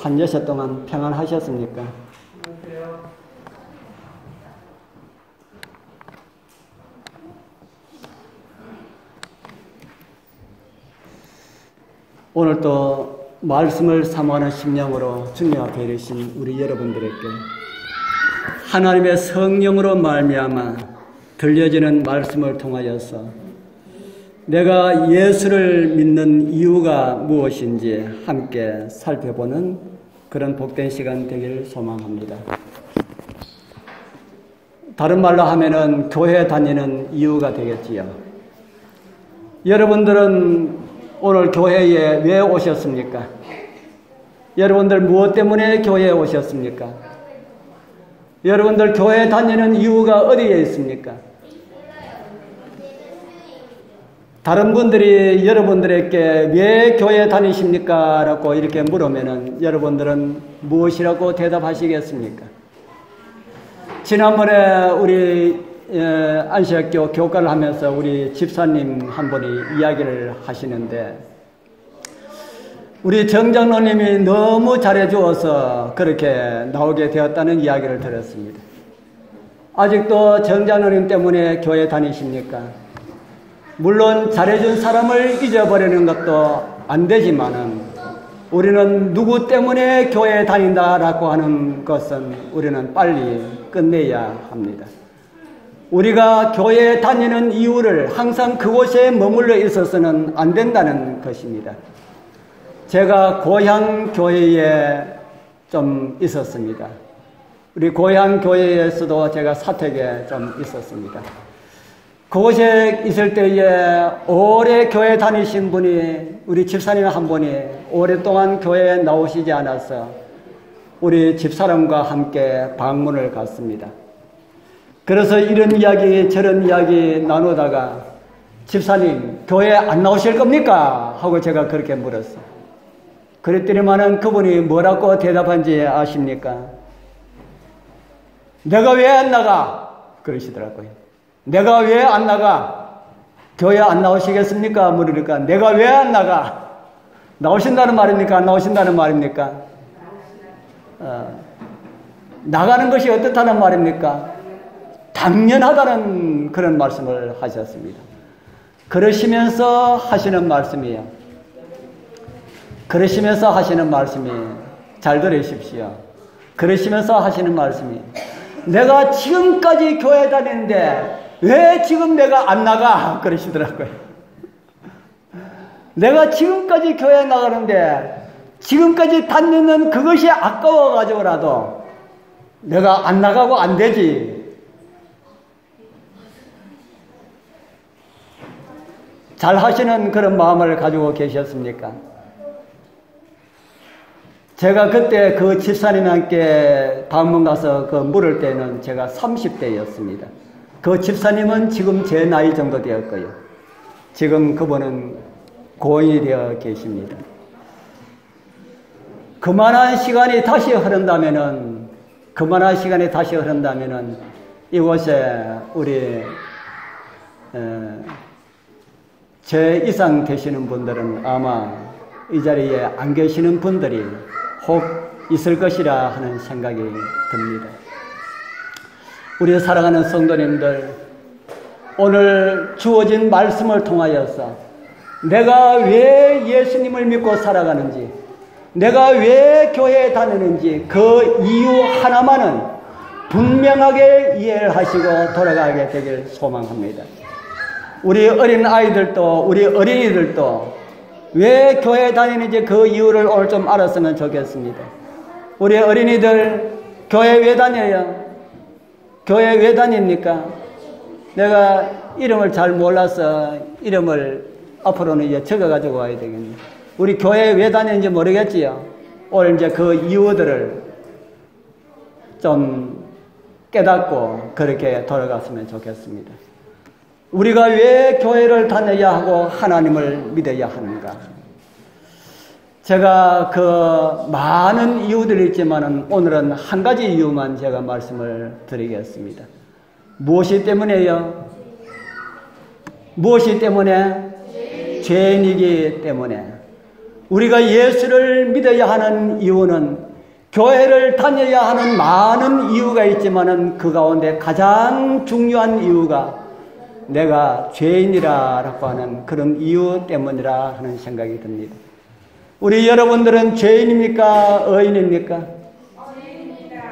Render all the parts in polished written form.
한 여섯 동안 평안하셨습니까? 오늘 또 말씀을 사모하는 심령으로 주님 앞에 이르신 우리 여러분들에게 하나님의 성령으로 말미암아 들려지는 말씀을 통하여서 내가 예수를 믿는 이유가 무엇인지 함께 살펴보는 그런 복된 시간 되길 소망합니다. 다른 말로 하면은 교회 다니는 이유가 되겠지요. 여러분들은 오늘 교회에 왜 오셨습니까? 여러분들 무엇 때문에 교회에 오셨습니까? 여러분들 교회 다니는 이유가 어디에 있습니까? 다른 분들이 여러분들에게 왜 교회 다니십니까? 라고 이렇게 물으면은 여러분들은 무엇이라고 대답하시겠습니까? 지난번에 우리 안식교 교과를 하면서 우리 집사님 한 분이 이야기를 하시는데 우리 정장로님이 너무 잘해주어서 그렇게 나오게 되었다는 이야기를 들었습니다. 아직도 정장로님 때문에 교회 다니십니까? 물론 잘해준 사람을 잊어버리는 것도 안 되지만은 우리는 누구 때문에 교회에 다닌다라고 하는 것은 우리는 빨리 끝내야 합니다. 우리가 교회에 다니는 이유를 항상 그곳에 머물러 있어서는 안 된다는 것입니다. 제가 고향 교회에 좀 있었습니다. 우리 고향 교회에서도 제가 사택에 좀 있었습니다. 그곳에 있을 때에 오래 교회 다니신 분이 우리 집사님 한 분이 오랫동안 교회에 나오시지 않아서 우리 집사람과 함께 방문을 갔습니다. 그래서 이런 이야기 저런 이야기 나누다가 집사님 교회 안 나오실 겁니까? 하고 제가 그렇게 물었어요. 그랬더니만은 그분이 뭐라고 대답한지 아십니까? 내가 왜 안 나가? 그러시더라고요. 내가 왜 안 나가? 교회 안 나오시겠습니까? 물으니까 내가 왜 안 나가? 나오신다는 말입니까? 안 나오신다는 말입니까? 나가는 것이 어떻다는 말입니까? 당연하다는 그런 말씀을 하셨습니다. 그러시면서 하시는 말씀이에요. 그러시면서 하시는 말씀이 잘 들으십시오. 그러시면서 하시는 말씀이 내가 지금까지 교회 다니는데 왜 지금 내가 안 나가? 그러시더라고요. 내가 지금까지 교회 나가는데 지금까지 다니는 그것이 아까워가지고라도 내가 안 나가고 안 되지. 잘 하시는 그런 마음을 가지고 계셨습니까? 제가 그때 그 집사님한테 방문 가서 그 물을 때는 제가 30대였습니다. 그 집사님은 지금 제 나이 정도 되었고요. 지금 그분은 고인이 되어 계십니다. 그만한 시간이 다시 흐른다면은 이곳에 우리 제 이상 되시는 분들은 아마 이 자리에 안 계시는 분들이 혹 있을 것이라 하는 생각이 듭니다. 우리 사랑하는 성도님들, 오늘 주어진 말씀을 통하여서 내가 왜 예수님을 믿고 살아가는지, 내가 왜 교회에 다니는지 그 이유 하나만은 분명하게 이해를 하시고 돌아가게 되길 소망합니다. 우리 어린 아이들도 우리 어린이들도 왜 교회에 다니는지 그 이유를 오늘 좀 알았으면 좋겠습니다. 우리 어린이들 교회 왜 다녀요? 교회 왜 다닙니까? 내가 이름을 잘 몰라서 이름을 앞으로는 이제 적어가지고 와야 되겠네. 우리 교회 왜 다니는지 모르겠지요? 오늘 이제 그 이유들을 좀 깨닫고 그렇게 돌아갔으면 좋겠습니다. 우리가 왜 교회를 다녀야 하고 하나님을 믿어야 하는가? 제가 그 많은 이유들이 있지만 오늘은 한 가지 이유만 제가 말씀을 드리겠습니다. 무엇이 때문에요? 무엇이 때문에? 죄인이기 때문에. 우리가 예수를 믿어야 하는 이유는 교회를 다녀야 하는 많은 이유가 있지만은 그 가운데 가장 중요한 이유가 내가 죄인이라고 하는 그런 이유 때문이라 하는 생각이 듭니다. 우리 여러분들은 죄인입니까? 의인입니까? 의인입니다.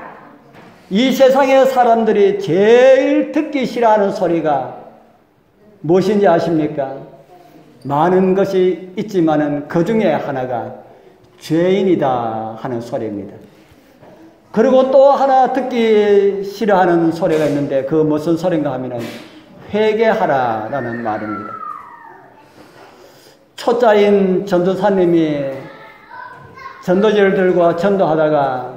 이 세상의 사람들이 제일 듣기 싫어하는 소리가 무엇인지 아십니까? 많은 것이 있지만은 그 중에 하나가 죄인이다 하는 소리입니다. 그리고 또 하나 듣기 싫어하는 소리가 있는데 그 무슨 소리인가 하면은 회개하라라는 말입니다. 초짜인 전도사님이 전도지를 들고 전도하다가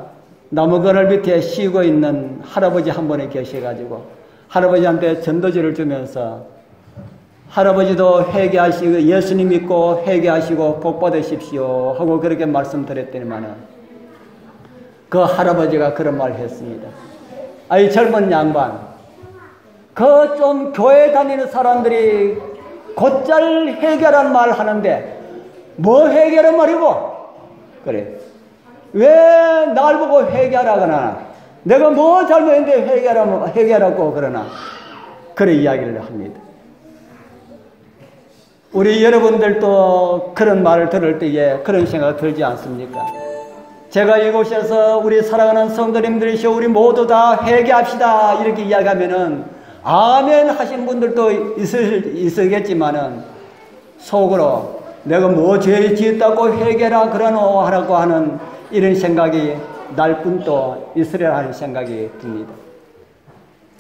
나무 그늘 밑에 쉬고 있는 할아버지 한 분이 계셔가지고 할아버지한테 전도지를 주면서 할아버지도 회개하시고 예수님 믿고 회개하시고 복 받으십시오 하고 그렇게 말씀드렸더니만은 그 할아버지가 그런 말을 했습니다. 아이 젊은 양반, 그 좀 교회 다니는 사람들이 곧잘 회개란 말 하는데 뭐 회개란 말이고? 그래. 왜 날 보고 회개하라 그러나? 내가 뭐 잘못했는데 회개하라고 그러나? 그래 이야기를 합니다. 우리 여러분들도 그런 말을 들을 때에 그런 생각 들지 않습니까? 제가 이곳에서 우리 사랑하는 성도님들이시여 우리 모두 다 회개합시다 이렇게 이야기하면은 아멘 하신 분들도 있으겠지만은 속으로 내가 뭐 죄 지었다고 회개라 그러노 하라고 하는 이런 생각이 날 뿐도 있으리라 하는 생각이 듭니다.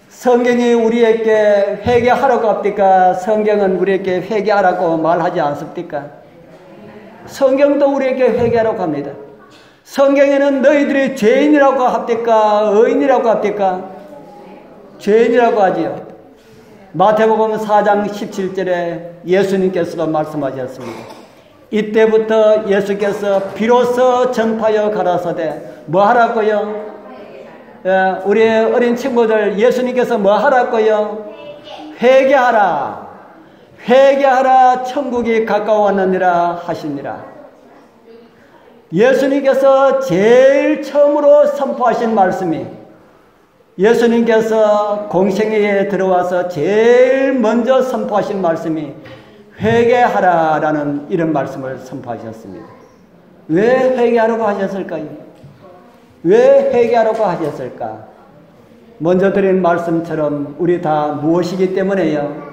성경이 우리에게 회개하라고 합니까? 성경은 우리에게 회개하라고 말하지 않습니까? 성경도 우리에게 회개하라고 합니다. 성경에는 너희들이 죄인이라고 합니까? 의인이라고 합니까? 죄인이라고 하지요. 마태복음 4장 17절에 예수님께서도 말씀하셨습니다. 이때부터 예수께서 비로소 전파하여 가라사대 뭐 하라고요? 우리 어린 친구들 예수님께서 뭐 하라고요? 회개하라. 회개하라 천국이 가까워왔느니라 하시니라. 예수님께서 제일 처음으로 선포하신 말씀이 예수님께서 공생애에 들어와서 제일 먼저 선포하신 말씀이 회개하라라는 이런 말씀을 선포하셨습니다. 왜 회개하라고 하셨을까요? 왜 회개하라고 하셨을까? 먼저 드린 말씀처럼 우리 다 무엇이기 때문에요?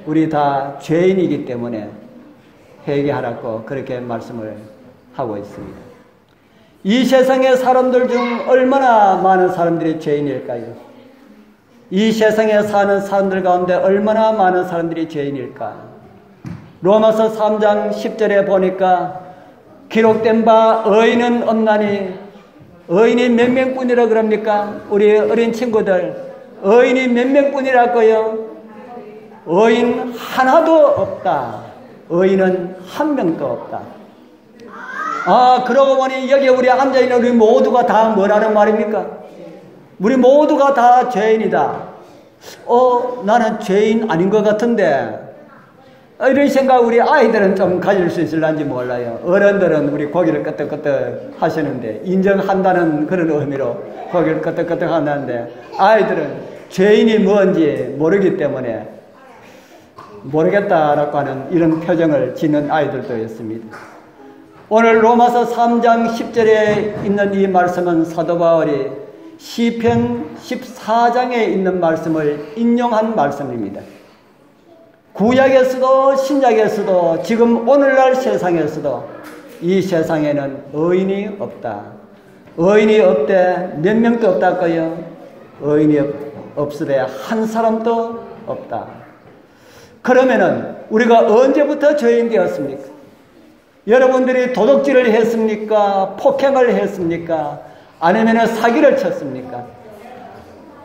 우리 다 죄인이기 때문에 회개하라고 그렇게 말씀을 하고 있습니다. 이 세상의 사람들 중 얼마나 많은 사람들이 죄인일까요? 이 세상에 사는 사람들 가운데 얼마나 많은 사람들이 죄인일까? 로마서 3장 10절에 보니까 기록된 바 의인은 없나니 의인이 몇 명뿐이라 그럽니까? 우리 어린 친구들 의인이 몇 명뿐이라고요? 의인 하나도 없다. 의인은 한 명도 없다. 그러고 보니 여기 우리 앉아있는 우리 모두가 다 뭐라는 말입니까? 우리 모두가 다 죄인이다. 나는 죄인 아닌 것 같은데. 이런 생각 우리 아이들은 좀 가질 수 있을런지 몰라요. 어른들은 우리 고개를 끄덕끄덕 하시는데, 인정한다는 그런 의미로 고개를 끄덕끄덕 한다는데, 아이들은 죄인이 뭔지 모르기 때문에 모르겠다라고 하는 이런 표정을 짓는 아이들도 있습니다. 오늘 로마서 3장 10절에 있는 이 말씀은 사도 바울이 시편 14장에 있는 말씀을 인용한 말씀입니다. 구약에서도 신약에서도 지금 오늘날 세상에서도 이 세상에는 의인이 없다. 의인이 없대 몇 명도 없다고요? 의인이 없으되 한 사람도 없다. 그러면은 우리가 언제부터 죄인 되었습니까? 여러분들이 도둑질을 했습니까? 폭행을 했습니까? 아니면 사기를 쳤습니까?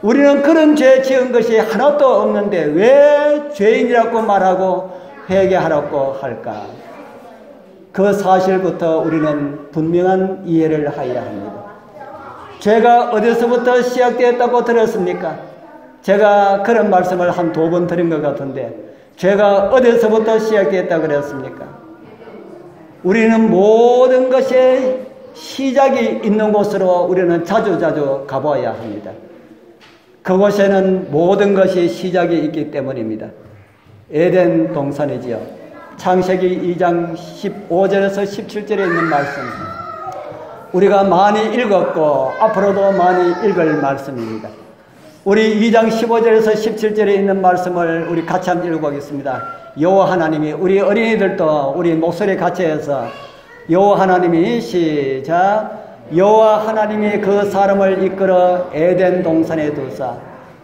우리는 그런 죄 지은 것이 하나도 없는데 왜 죄인이라고 말하고 회개하라고 할까? 그 사실부터 우리는 분명한 이해를 해야 합니다. 죄가 어디서부터 시작되었다고 들었습니까? 제가 그런 말씀을 한 2번 드린 것 같은데 죄가 어디서부터 시작되었다고 그랬습니까? 우리는 모든 것의 시작이 있는 곳으로 우리는 자주자주 가보아야 합니다. 그곳에는 모든 것이 시작이 있기 때문입니다. 에덴 동산이지요. 창세기 2장 15절에서 17절에 있는 말씀, 우리가 많이 읽었고 앞으로도 많이 읽을 말씀입니다. 우리 2장 15절에서 17절에 있는 말씀을 우리 같이 한번 읽어보겠습니다. 여호와 하나님이, 우리 어린이들도 우리 목소리 같이 해서 여호와 하나님이 시작. 여호와 하나님이 그 사람을 이끌어 에덴 동산에 두사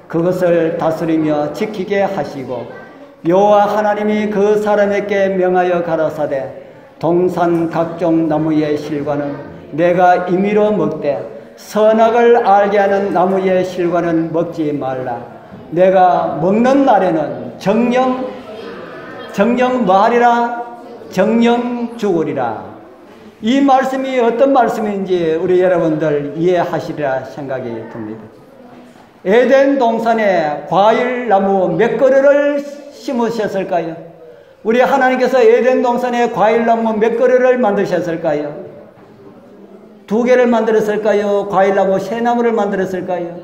그것을 다스리며 지키게 하시고, 여호와 하나님이 그 사람에게 명하여 가라사대 동산 각종 나무의 실과는 내가 임의로 먹되 선악을 알게 하는 나무의 실과는 먹지 말라. 내가 먹는 날에는 정령 말이라, 정령 죽으리라. 이 말씀이 어떤 말씀인지 우리 여러분들 이해하시리라 생각이 듭니다. 에덴 동산에 과일나무 몇 그루를 심으셨을까요? 우리 하나님께서 에덴 동산에 과일나무 몇 그루를 만드셨을까요? 2개를 만들었을까요? 과일나무 3나무를 만들었을까요?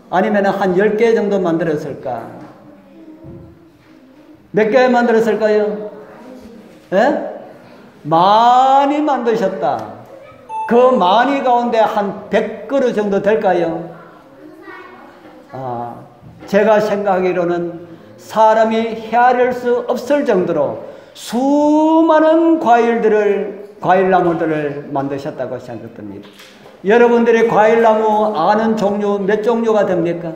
아니면 한 10개 정도 만들었을까? 몇 개 만들었을까요? 예? 많이 만드셨다. 그 많이 가운데 한 100그루 정도 될까요? 제가 생각하기로는 사람이 헤아릴 수 없을 정도로 수많은 과일나무들을 만드셨다고 생각됩니다. 여러분들이 과일나무 아는 종류 몇 종류가 됩니까?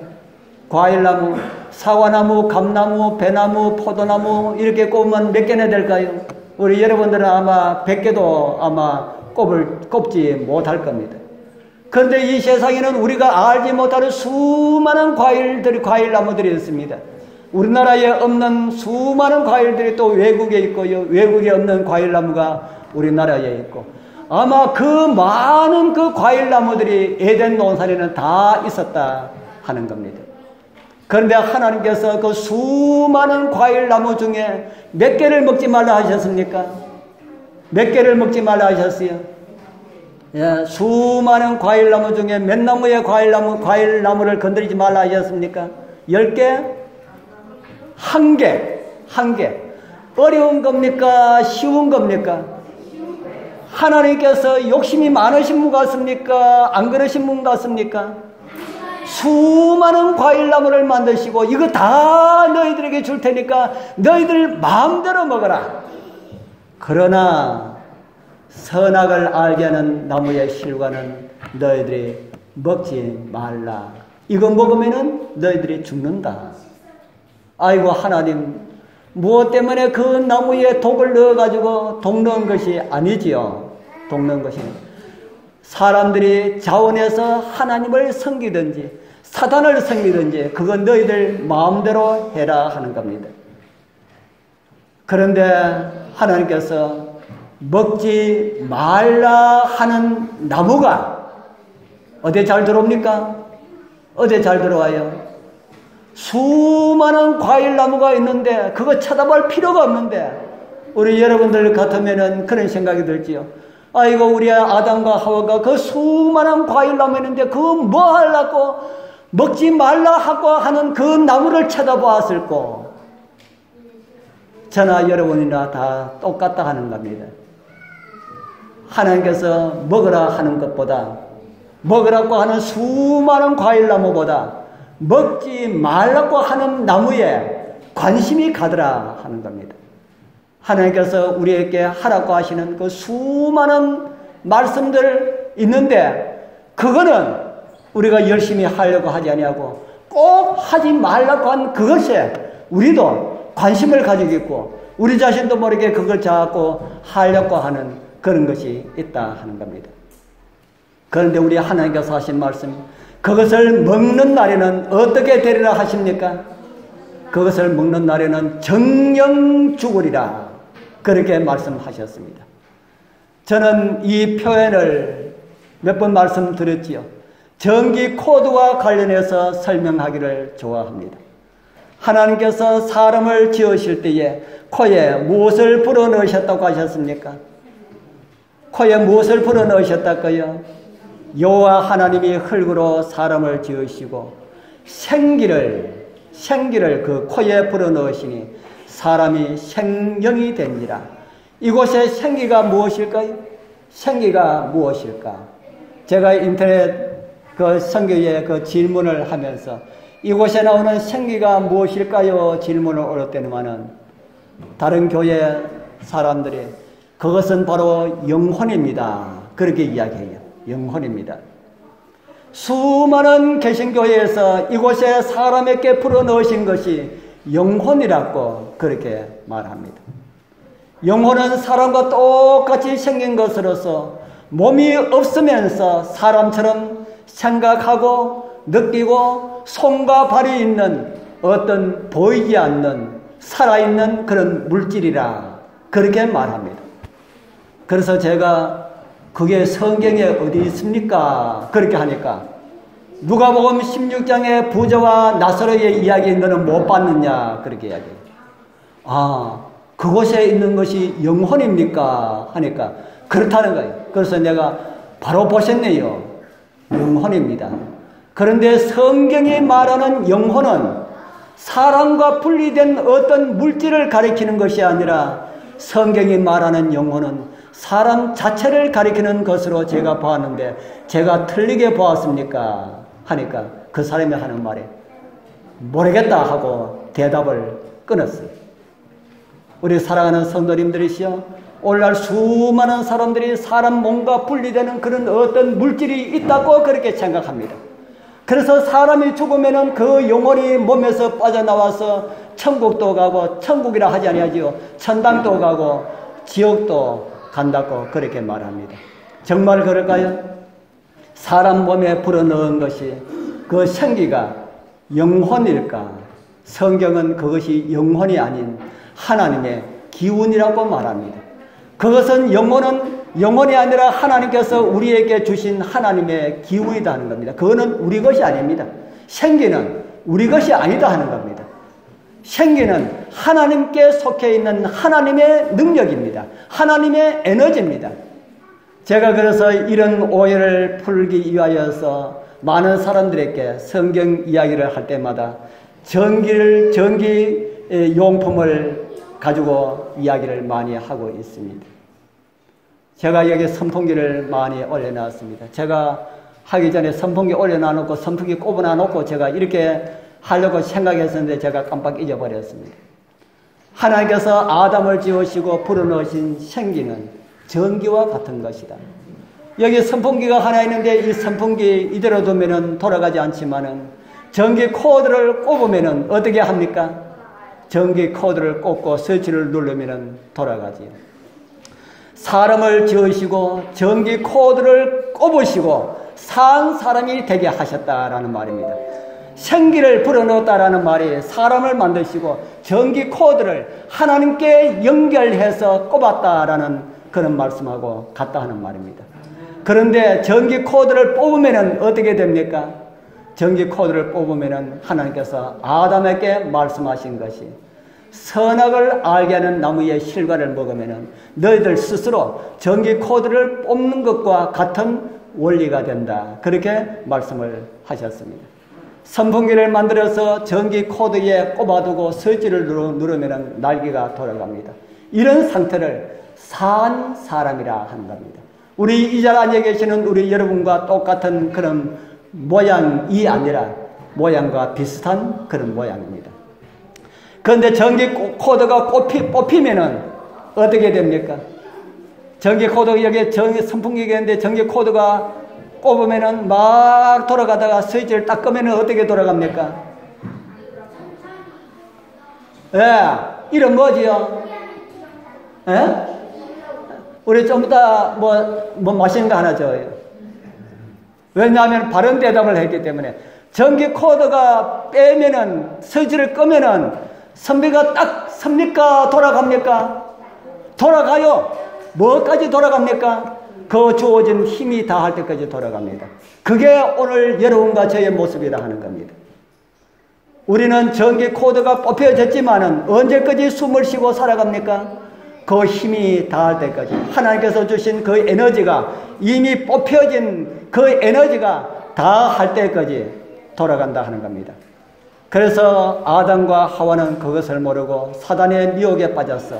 과일나무, 사과나무, 감나무, 배나무, 포도나무 이렇게 꼽으면 몇 개나 될까요? 우리 여러분들은 아마 100개도 아마 꼽지 못할 겁니다. 그런데 이 세상에는 우리가 알지 못하는 수많은 과일나무들이 있습니다. 우리나라에 없는 수많은 과일들이 또 외국에 있고요. 외국에 없는 과일나무가 우리나라에 있고, 아마 그 많은 그 과일나무들이 에덴 동산에는 다 있었다 하는 겁니다. 그런데 하나님께서 그 수많은 과일나무 중에 몇 개를 먹지 말라 하셨습니까? 몇 개를 먹지 말라 하셨어요? 예, 수많은 과일나무 중에 몇 나무의 과일나무를 건드리지 말라 하셨습니까? 10개? 1개. 어려운 겁니까? 쉬운 겁니까? 하나님께서 욕심이 많으신 분 같습니까? 안 그러신 분 같습니까? 수많은 과일나무를 만드시고 이거 다 너희들에게 줄 테니까 너희들 마음대로 먹어라. 그러나 선악을 알게 하는 나무의 실과는 너희들이 먹지 말라. 이거 먹으면은 너희들이 죽는다. 아이고 하나님, 무엇 때문에 그 나무에 독을 넣어가지고 독 넣은 것이 아니지요. 독 넣은 것이 사람들이 자원해서 하나님을 섬기든지 사단을 섬기든지 그건 너희들 마음대로 해라 하는 겁니다. 그런데 하나님께서 먹지 말라 하는 나무가 어디 잘 들어옵니까? 어디 잘 들어와요? 수많은 과일나무가 있는데 그거 쳐다볼 필요가 없는데 우리 여러분들 같으면은 그런 생각이 들지요. 아이고 우리 아담과 하와가 그 수많은 과일나무 있는데 그거 뭐 하려고 먹지 말라 하고 하는 그 나무를 쳐다보았을꼬. 저나 여러분이나 다 똑같다 하는 겁니다. 하나님께서 먹으라 하는 것보다, 먹으라고 하는 수많은 과일나무보다 먹지 말라고 하는 나무에 관심이 가더라 하는 겁니다. 하나님께서 우리에게 하라고 하시는 그 수많은 말씀들 있는데 그거는 우리가 열심히 하려고 하지 아니하고 꼭 하지 말라고 한 그것에 우리도 관심을 가지고 있고 우리 자신도 모르게 그걸 자꾸 하려고 하는 그런 것이 있다 하는 겁니다. 그런데 우리 하나님께서 하신 말씀, 그것을 먹는 날에는 어떻게 되리라 하십니까? 그것을 먹는 날에는 정령 죽으리라. 그렇게 말씀하셨습니다. 저는 이 표현을 몇 번 말씀드렸지요. 전기 코드와 관련해서 설명하기를 좋아합니다. 하나님께서 사람을 지으실 때에 코에 무엇을 불어넣으셨다고 하셨습니까? 코에 무엇을 불어넣으셨다까요? 여호와 하나님이 흙으로 사람을 지으시고 생기를 그 코에 불어넣으시니 사람이 생명이 됩니다. 이곳에 생기가 무엇일까요? 생기가 무엇일까? 제가 인터넷 그 선교에 그 질문을 하면서 이곳에 나오는 생기가 무엇일까요? 질문을 올렸더니만은 다른 교회 사람들이 그것은 바로 영혼입니다. 그렇게 이야기해요. 영혼입니다. 수많은 개신교회에서 이곳에 사람에게 불어넣으신 것이 영혼이라고 그렇게 말합니다. 영혼은 사람과 똑같이 생긴 것으로서 몸이 없으면서 사람처럼 생각하고 느끼고 손과 발이 있는 어떤 보이지 않는 살아있는 그런 물질이라 그렇게 말합니다. 그래서 제가 그게 성경에 어디 있습니까? 그렇게 하니까 누가복음 16장의 부자와 나사로의 이야기 너는 못 봤느냐? 그렇게 이야기해요. 아, 그곳에 있는 것이 영혼입니까? 하니까 그렇다는 거예요. 그래서 내가 바로 보셨네요. 영혼입니다. 그런데 성경이 말하는 영혼은 사람과 분리된 어떤 물질을 가리키는 것이 아니라 성경이 말하는 영혼은 사람 자체를 가리키는 것으로 제가 보았는데 제가 틀리게 보았습니까? 하니까 그 사람이 하는 말에 모르겠다 하고 대답을 끊었어요. 우리 사랑하는 성도님들이시여, 오늘날 수많은 사람들이 사람 몸과 분리되는 그런 어떤 물질이 있다고 그렇게 생각합니다. 그래서 사람이 죽으면은 그 영혼이 몸에서 빠져나와서 천국도 가고, 천국이라 하지 아니하지요, 천당도 가고 지옥도 간다고 그렇게 말합니다. 정말 그럴까요? 사람 몸에 불어넣은 것이 그 생기가 영혼일까? 성경은 그것이 영혼이 아닌 하나님의 기운이라고 말합니다. 그것은 영혼이 아니라 하나님께서 우리에게 주신 하나님의 기운이다 하는 겁니다. 그거는 우리 것이 아닙니다. 생기는 우리 것이 아니다 하는 겁니다. 생기는 하나님께 속해 있는 하나님의 능력입니다. 하나님의 에너지입니다. 제가 그래서 이런 오해를 풀기 위하여서 많은 사람들에게 성경 이야기를 할 때마다 전기 용품을 가지고 이야기를 많이 하고 있습니다. 제가 여기 선풍기를 많이 올려놨습니다. 제가 하기 전에 선풍기 올려놔놓고 선풍기 꼽아놔놓고 제가 이렇게 하려고 생각했었는데 제가 깜빡 잊어버렸습니다. 하나님께서 아담을 지으시고 불어넣으신 생기는 전기와 같은 것이다. 여기 선풍기가 하나 있는데 이 선풍기 이대로 두면은 돌아가지 않지만은 전기 코드를 꼽으면은 어떻게 합니까? 전기 코드를 꼽고 스위치를 누르면은 돌아가지요. 사람을 지으시고 전기 코드를 꼽으시고 산 사람이 되게 하셨다라는 말입니다. 생기를 불어넣었다라는 말이 사람을 만드시고 전기 코드를 하나님께 연결해서 꼽았다라는 그런 말씀하고 같다 하는 말입니다. 그런데 전기 코드를 뽑으면 어떻게 됩니까? 전기 코드를 뽑으면 하나님께서 아담에게 말씀하신 것이 선악을 알게 하는 나무의 실과를 먹으면 너희들 스스로 전기 코드를 뽑는 것과 같은 원리가 된다. 그렇게 말씀을 하셨습니다. 선풍기를 만들어서 전기 코드에 꼽아두고 스위치를 누르면 날개가 돌아갑니다. 이런 상태를 산 사람이라 하는 겁니다. 우리 이 자리에 앉아 계시는 우리 여러분과 똑같은 그런 모양이 아니라 모양과 비슷한 그런 모양입니다. 그런데 전기 코드가 뽑히면은 어떻게 됩니까? 전기 코드 여기 선풍기가 있는데 전기 코드가 꼽으면은 막 돌아가다가 스위치를 딱 끄면은 어떻게 돌아갑니까? 이런 뭐지요? 우리 좀 이따 뭐 맛있는 거 하나 줘요. 왜냐하면 바른 대답을 했기 때문에. 전기 코드가 빼면은 스위치를 끄면은 선비가 딱 섭니까? 돌아갑니까? 돌아가요. 뭐까지 돌아갑니까? 그 주어진 힘이 다할 때까지 돌아갑니다. 그게 오늘 여러분과 저의 모습이라 하는 겁니다. 우리는 전기 코드가 뽑혀졌지만은 언제까지 숨을 쉬고 살아갑니까? 그 힘이 닿을 때까지 하나님께서 주신 그 에너지가 이미 뽑혀진 그 에너지가 닿을 때까지 돌아간다 하는 겁니다. 그래서 아담과 하와는 그것을 모르고 사단의 미혹에 빠져서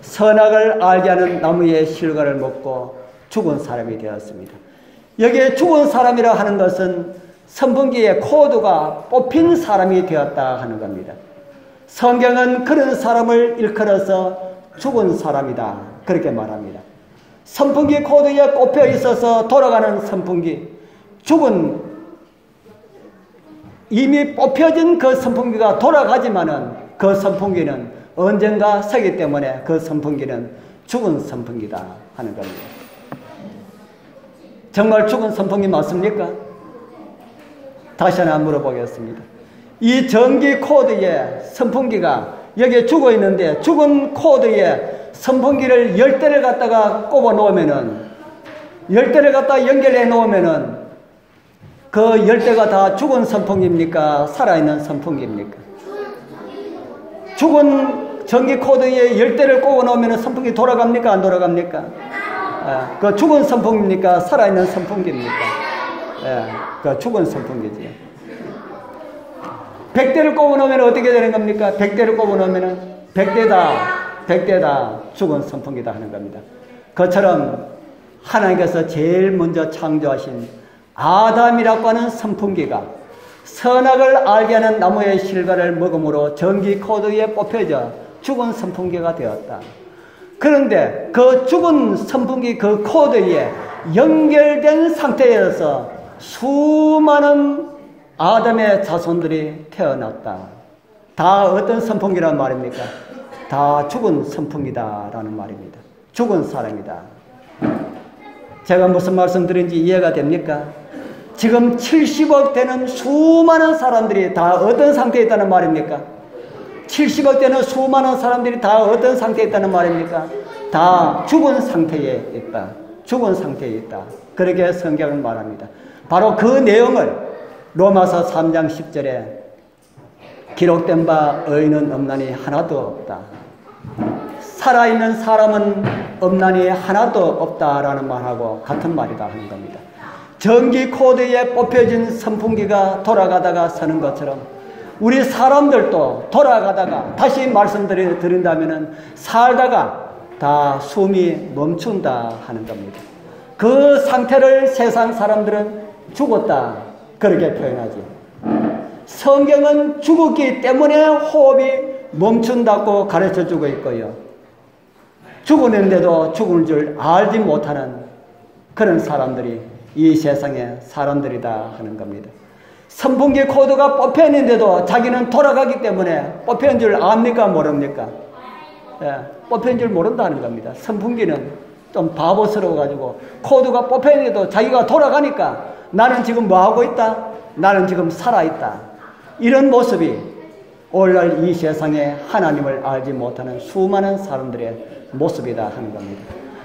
선악을 알게 하는 나무의 실과를 먹고 죽은 사람이 되었습니다. 여기에 죽은 사람이라 하는 것은 선풍기의 코드가 뽑힌 사람이 되었다 하는 겁니다. 성경은 그런 사람을 일컬어서 죽은 사람이다 그렇게 말합니다. 선풍기 코드에 꼽혀 있어서 돌아가는 선풍기, 죽은 이미 뽑혀진 그 선풍기가 돌아가지만은 그 선풍기는 언젠가 서기 때문에 그 선풍기는 죽은 선풍기다 하는 겁니다. 정말 죽은 선풍기 맞습니까? 다시 하나 물어보겠습니다. 이 전기 코드에 선풍기가 여기에 죽어 있는데 죽은 코드에 선풍기를 10대를 갖다가 꼽아 놓으면은 10대를 갖다 연결해 놓으면은 그 10대가 다 죽은 선풍기입니까? 살아있는 선풍기입니까? 죽은 전기 코드에 10대를 꼽아 놓으면 선풍기 돌아갑니까? 안 돌아갑니까? 그 죽은 선풍기입니까? 살아있는 선풍기입니까? 그 죽은 선풍기지. 100대를 꼽아 놓으면 어떻게 되는 겁니까? 100대를 꼽아 놓으면 100대 다 죽은 선풍기다 하는 겁니다. 그처럼 하나님께서 제일 먼저 창조하신 아담이라고 하는 선풍기가 선악을 알게 하는 나무의 실과를 먹음으로 전기 코드에 뽑혀져 죽은 선풍기가 되었다. 그런데 그 죽은 선풍기 그 코드에 연결된 상태에서 수많은 아담의 자손들이 태어났다. 다 어떤 선풍기란 말입니까? 다 죽은 선풍기다라는 말입니다. 죽은 사람이다. 제가 무슨 말씀 드린지 이해가 됩니까? 지금 70억 되는 수많은 사람들이 다 어떤 상태에 있다는 말입니까? 70억 되는 수많은 사람들이 다 어떤 상태에 있다는 말입니까? 다 죽은 상태에 있다. 죽은 상태에 있다. 그렇게 성경은 말합니다. 바로 그 내용을 로마서 3장 10절에 기록된 바 의인은 없나니 하나도 없다. 살아있는 사람은 없나니 하나도 없다라는 말하고 같은 말이다 하는 겁니다. 전기 코드에 뽑혀진 선풍기가 돌아가다가 서는 것처럼 우리 사람들도 돌아가다가 다시 말씀드린다면 살다가 다 숨이 멈춘다 하는 겁니다. 그 상태를 세상 사람들은 죽었다 그렇게 표현하지. 성경은 죽었기 때문에 호흡이 멈춘다고 가르쳐주고 있고요. 죽었는데도 죽을 줄 알지 못하는 그런 사람들이 이 세상의 사람들이다 하는 겁니다. 선풍기 코드가 뽑혔는데도 자기는 돌아가기 때문에 뽑힌 줄 압니까? 모릅니까? 뽑힌 줄 모른다는 겁니다. 선풍기는 좀 바보스러워가지고 코드가 뽑혔는데도 자기가 돌아가니까 나는 지금 뭐하고 있다? 나는 지금 살아있다. 이런 모습이 오늘날 이 세상에 하나님을 알지 못하는 수많은 사람들의 모습이다 하는 겁니다.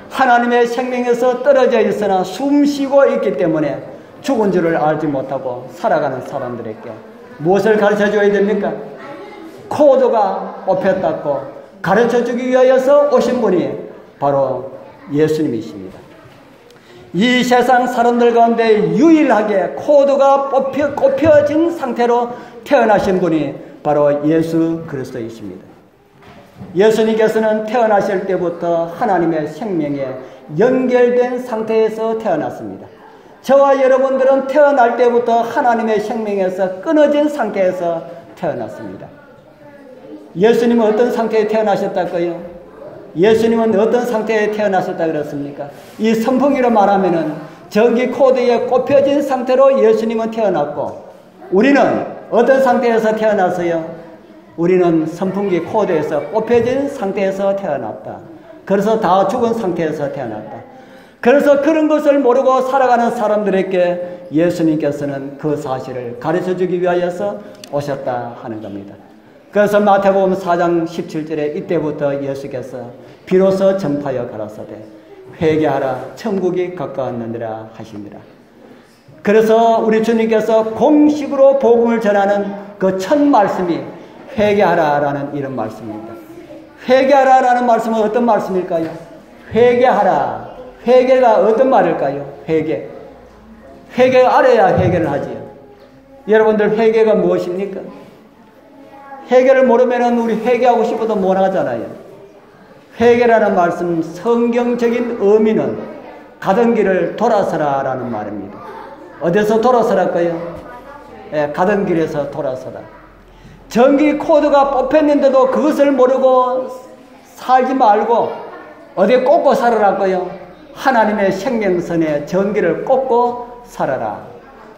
하나님의 생명에서 떨어져 있으나 숨쉬고 있기 때문에 죽은 줄을 알지 못하고 살아가는 사람들에게 무엇을 가르쳐줘야 됩니까? 코드가 뽑혔다고 가르쳐주기 위하여서 오신 분이 바로 예수님이십니다. 이 세상 사람들 가운데 유일하게 코드가 꼽혀진 상태로 태어나신 분이 바로 예수 그리스도이십니다. 예수님께서는 태어나실 때부터 하나님의 생명에 연결된 상태에서 태어났습니다. 저와 여러분들은 태어날 때부터 하나님의 생명에서 끊어진 상태에서 태어났습니다. 예수님은 어떤 상태에 태어나셨다고요? 예수님은 어떤 상태에 태어나셨다 그랬습니까? 이 선풍기로 말하면은 전기 코드에 꼽혀진 상태로 예수님은 태어났고 우리는 어떤 상태에서 태어났어요? 우리는 선풍기 코드에서 꼽혀진 상태에서 태어났다. 그래서 다 죽은 상태에서 태어났다. 그래서 그런 것을 모르고 살아가는 사람들에게 예수님께서는 그 사실을 가르쳐주기 위하여서 오셨다 하는 겁니다. 그래서 마태복음 4장 17절에 이때부터 예수께서 비로소 전파하여 가라사대 회개하라 천국이 가까웠느니라 하시니라. 그래서 우리 주님께서 공식으로 복음을 전하는 그 첫 말씀이 회개하라라는 이런 말씀입니다. 회개하라라는 말씀은 어떤 말씀일까요? 회개하라. 회개가 어떤 말일까요? 회개. 회개가 알아야 회개를 하지요. 여러분들 회개가 무엇입니까? 회개를 모르면 우리 회개하고 싶어도 못 하잖아요. 회개라는 말씀 성경적인 의미는 가던 길을 돌아서라라는 말입니다. 어디서 돌아서랄까요? 가던 길에서 돌아서라. 전기 코드가 뽑혔는데도 그것을 모르고 살지 말고 어디에 꽂고 살아랄까요? 하나님의 생명선에 전기를 꽂고 살아라.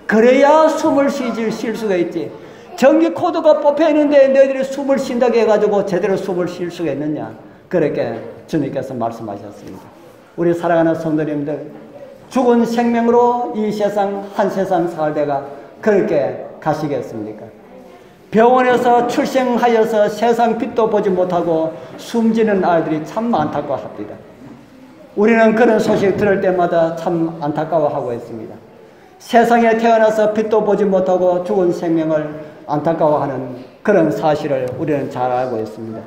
그래야 숨을 쉴 수가 있지. 전기 코드가 뽑혀있는데 너희들이 숨을 쉰다고 해가지고 제대로 숨을 쉴 수가 있느냐. 그렇게 주님께서 말씀하셨습니다. 우리 사랑하는 성도님들, 죽은 생명으로 이 세상 한 세상 살다가 그렇게 가시겠습니까? 병원에서 출생하여서 세상 빛도 보지 못하고 숨지는 아이들이 참 안타까워합니다. 우리는 그런 소식 들을 때마다 참 안타까워하고 있습니다. 세상에 태어나서 빛도 보지 못하고 죽은 생명을 안타까워하는 그런 사실을 우리는 잘 알고 있습니다.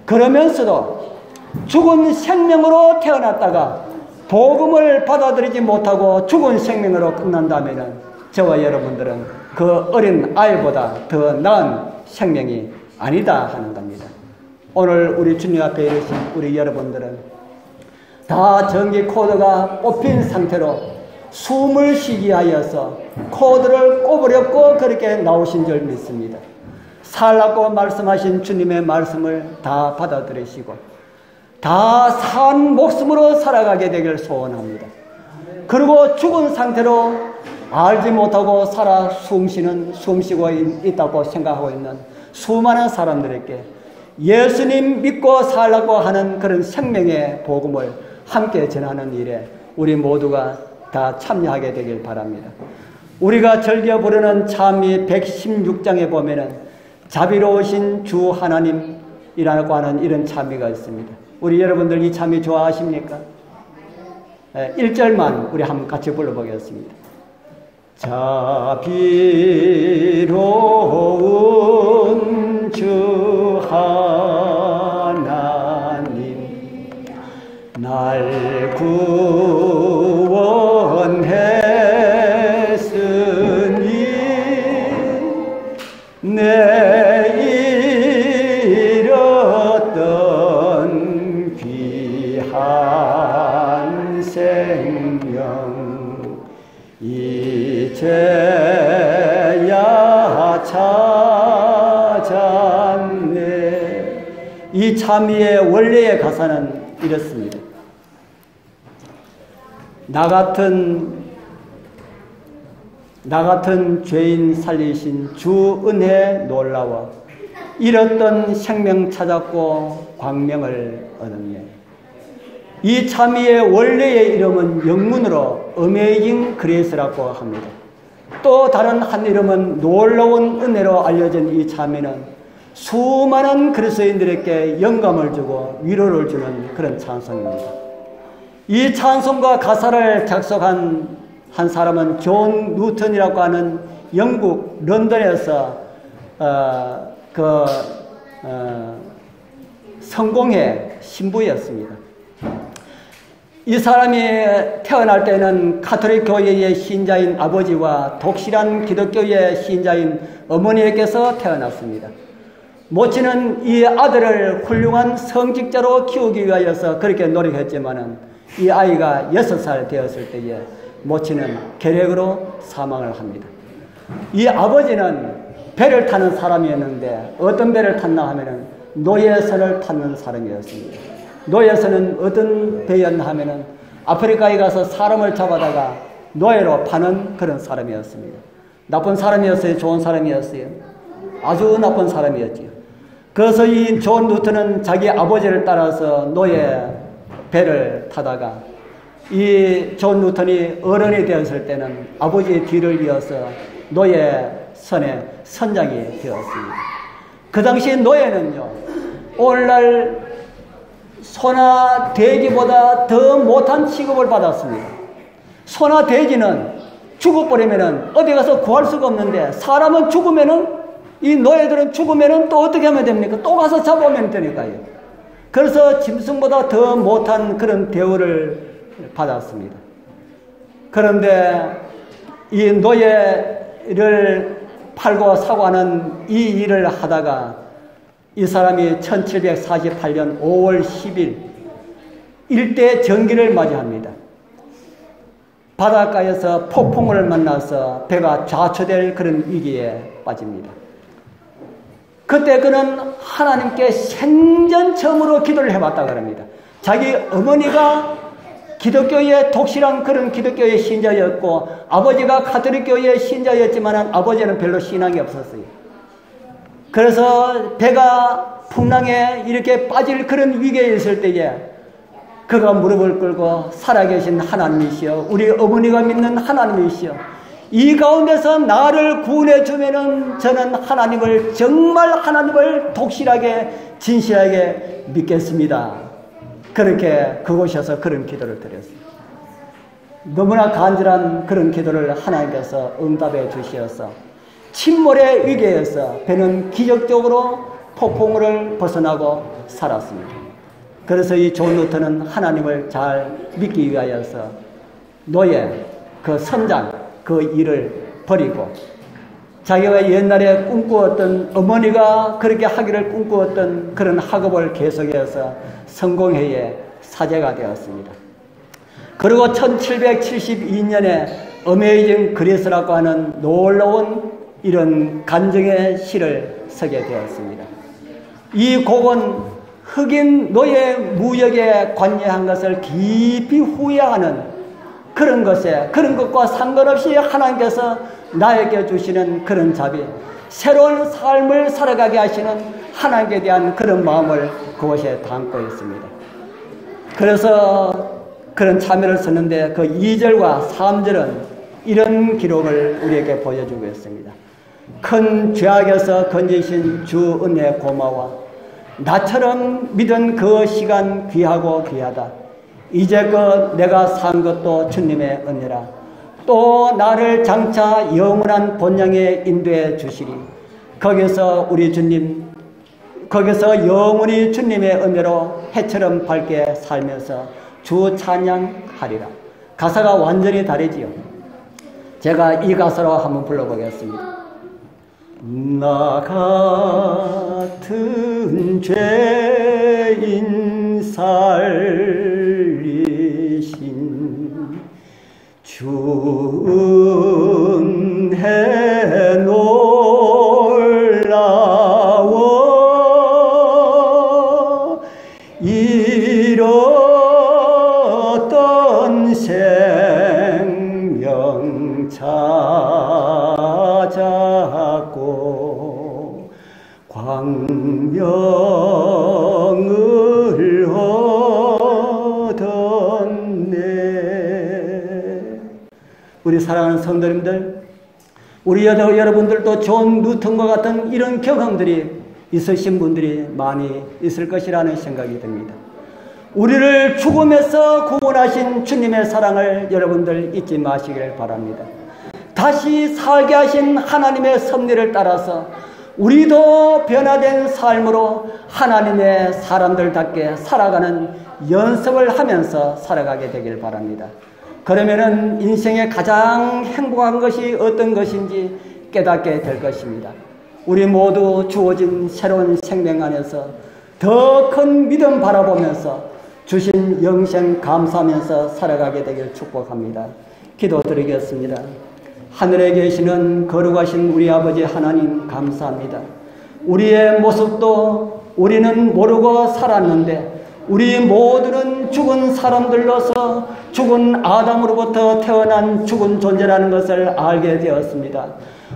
그러면서도 죽은 생명으로 태어났다가 복음을 받아들이지 못하고 죽은 생명으로 끝난다면 저와 여러분들은 그 어린 아이보다 더 나은 생명이 아니다 하는 겁니다. 오늘 우리 주님 앞에 이르신 우리 여러분들은 다 전기 코드가 뽑힌 상태로 숨을 쉬게 하여서 코드를 꼽으려고 그렇게 나오신 줄 믿습니다. 살라고 말씀하신 주님의 말씀을 다 받아들이시고 다 산 목숨으로 살아가게 되길 소원합니다. 그리고 죽은 상태로 알지 못하고 살아 숨쉬고 있다고 생각하고 있는 수많은 사람들에게 예수님 믿고 살라고 하는 그런 생명의 복음을 함께 전하는 일에 우리 모두가 다 참여하게 되길 바랍니다. 우리가 즐겨 부르는 찬미 116장에 보면은 자비로우신 주 하나님이라고 하는 이런 찬미가 있습니다. 우리 여러분들 이 찬미 좋아하십니까? 1절만 우리 한번 같이 불러보겠습니다. 자비로운 주 하나님 날 구원했으니 내 잃었던 귀한 생명 이제야 찾았네. 이 찬미의 원래의 가사는 이렇습니다. 나 같은 죄인 살리신 주 은혜 놀라워 잃었던 생명 찾았고 광명을 얻었네. 이 찬미의 원래의 이름은 영문으로 Amazing Grace라고 합니다. 또 다른 한 이름은 놀라운 은혜로 알려진 이 찬미는 수많은 그리스도인들에게 영감을 주고 위로를 주는 그런 찬송입니다. 이 찬송과 가사를 작곡한 한 사람은 존 뉴턴이라고 하는 영국 런던에서 성공회 신부였습니다. 이 사람이 태어날 때는 가톨릭 교회의 신자인 아버지와 독실한 기독교의 신자인 어머니에게서 태어났습니다. 모친은 이 아들을 훌륭한 성직자로 키우기 위하여서 그렇게 노력했지만은 이 아이가 6살 되었을 때에 모친은 결핵으로 사망을 합니다. 이 아버지는 배를 타는 사람이었는데 어떤 배를 탔나 하면은 노예선을 타는 사람이었습니다. 노예선은 어떤 배였나 하면은 아프리카에 가서 사람을 잡아다가 노예로 파는 그런 사람이었습니다. 나쁜 사람이었어요? 좋은 사람이었어요? 아주 나쁜 사람이었지요. 그래서 이 존 뉴턴은 자기 아버지를 따라서 노예 배를 타다가 이 존 뉴턴이 어른이 되었을 때는 아버지의 뒤를 이어서 노예선의 선장이 되었습니다. 그 당시 노예는요, 오늘날 소나 돼지보다 더 못한 취급을 받았습니다. 소나 돼지는 죽어버리면은 어디 가서 구할 수가 없는데 사람은 죽으면은 이 노예들은 죽으면은 또 어떻게 하면 됩니까? 또 가서 잡아오면 되니까요. 그래서 짐승보다 더 못한 그런 대우를 받았습니다. 그런데 이 노예를 팔고 사고 하는 이 일을 하다가 이 사람이 1748년 5월 10일 일대 전기를 맞이합니다. 바닷가에서 폭풍을 만나서 배가 좌초될 그런 위기에 빠집니다. 그때 그는 하나님께 생전 처음으로 기도를 해봤다고 합니다. 자기 어머니가 기독교의 독실한 그런 기독교의 신자였고 아버지가 가톨릭교의 신자였지만 아버지는 별로 신앙이 없었어요. 그래서 배가 풍랑에 이렇게 빠질 그런 위기에 있을 때에 그가 무릎을 꿇고 살아계신 하나님이시여, 우리 어머니가 믿는 하나님이시여, 이 가운데서 나를 구원해 주면은 저는 하나님을, 정말 하나님을 독실하게 진실하게 믿겠습니다. 그렇게 그곳에서 그런 기도를 드렸어요. 너무나 간절한 그런 기도를 하나님께서 응답해 주시어서 침몰의 위기에서 배는 기적적으로 폭풍을 벗어나고 살았습니다. 그래서 이 존 루터는 하나님을 잘 믿기 위하여서 노예, 그 선장, 그 일을 버리고 자기가 옛날에 꿈꾸었던, 어머니가 그렇게 하기를 꿈꾸었던 그런 학업을 계속해서 성공회의 사제가 되었습니다. 그리고 1772년에 어메이징 그레이스라고 하는 놀라운 이런 간증의 시를 쓰게 되었습니다. 이 곡은 흑인 노예 무역에 관여한 것을 깊이 후회하는 그런 것과 상관없이 하나님께서 나에게 주시는 그런 자비, 새로운 삶을 살아가게 하시는 하나님께 대한 그런 마음을 그것에 담고 있습니다. 그래서 그런 참여를 썼는데 그 2절과 3절은 이런 기록을 우리에게 보여주고 있습니다. 큰 죄악에서 건지신 주 은혜 고마워. 나처럼 믿은 그 시간 귀하고 귀하다. 이제껏 내가 산 것도 주님의 은혜라. 또 나를 장차 영원한 본향에 인도해 주시리. 거기서 영원히 주님의 은혜로 해처럼 밝게 살면서 주 찬양하리라. 가사가 완전히 다르지요. 제가 이 가사로 한번 불러보겠습니다. 나 같은 죄인 살리신 주 은혜 놀라워 잃었던 생명 찾았고 광명을 얻었네. 우리 사랑하는 성도님들, 우리 여러분들도 존 루턴과 같은 이런 경험들이 있으신 분들이 많이 있을 것이라는 생각이 듭니다. 우리를 죽음에서 구원하신 주님의 사랑을 여러분들 잊지 마시길 바랍니다. 다시 살게 하신 하나님의 섭리를 따라서 우리도 변화된 삶으로 하나님의 사람들답게 살아가는 연습을 하면서 살아가게 되길 바랍니다. 그러면은 인생의 가장 행복한 것이 어떤 것인지 깨닫게 될 것입니다. 우리 모두 주어진 새로운 생명 안에서 더 큰 믿음 바라보면서 주신 영생 감사하면서 살아가게 되길 축복합니다. 기도드리겠습니다. 하늘에 계시는 거룩하신 우리 아버지 하나님 감사합니다. 우리의 모습도 우리는 모르고 살았는데 우리 모두는 죽은 사람들로서 죽은 아담으로부터 태어난 죽은 존재라는 것을 알게 되었습니다.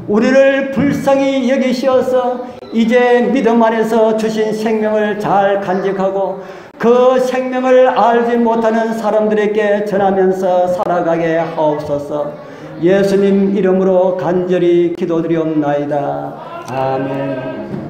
우리를 불쌍히 여기시어서 이제 믿음 안에서 주신 생명을 잘 간직하고 그 생명을 알지 못하는 사람들에게 전하면서 살아가게 하옵소서. 예수님 이름으로 간절히 기도드리옵나이다. 아멘.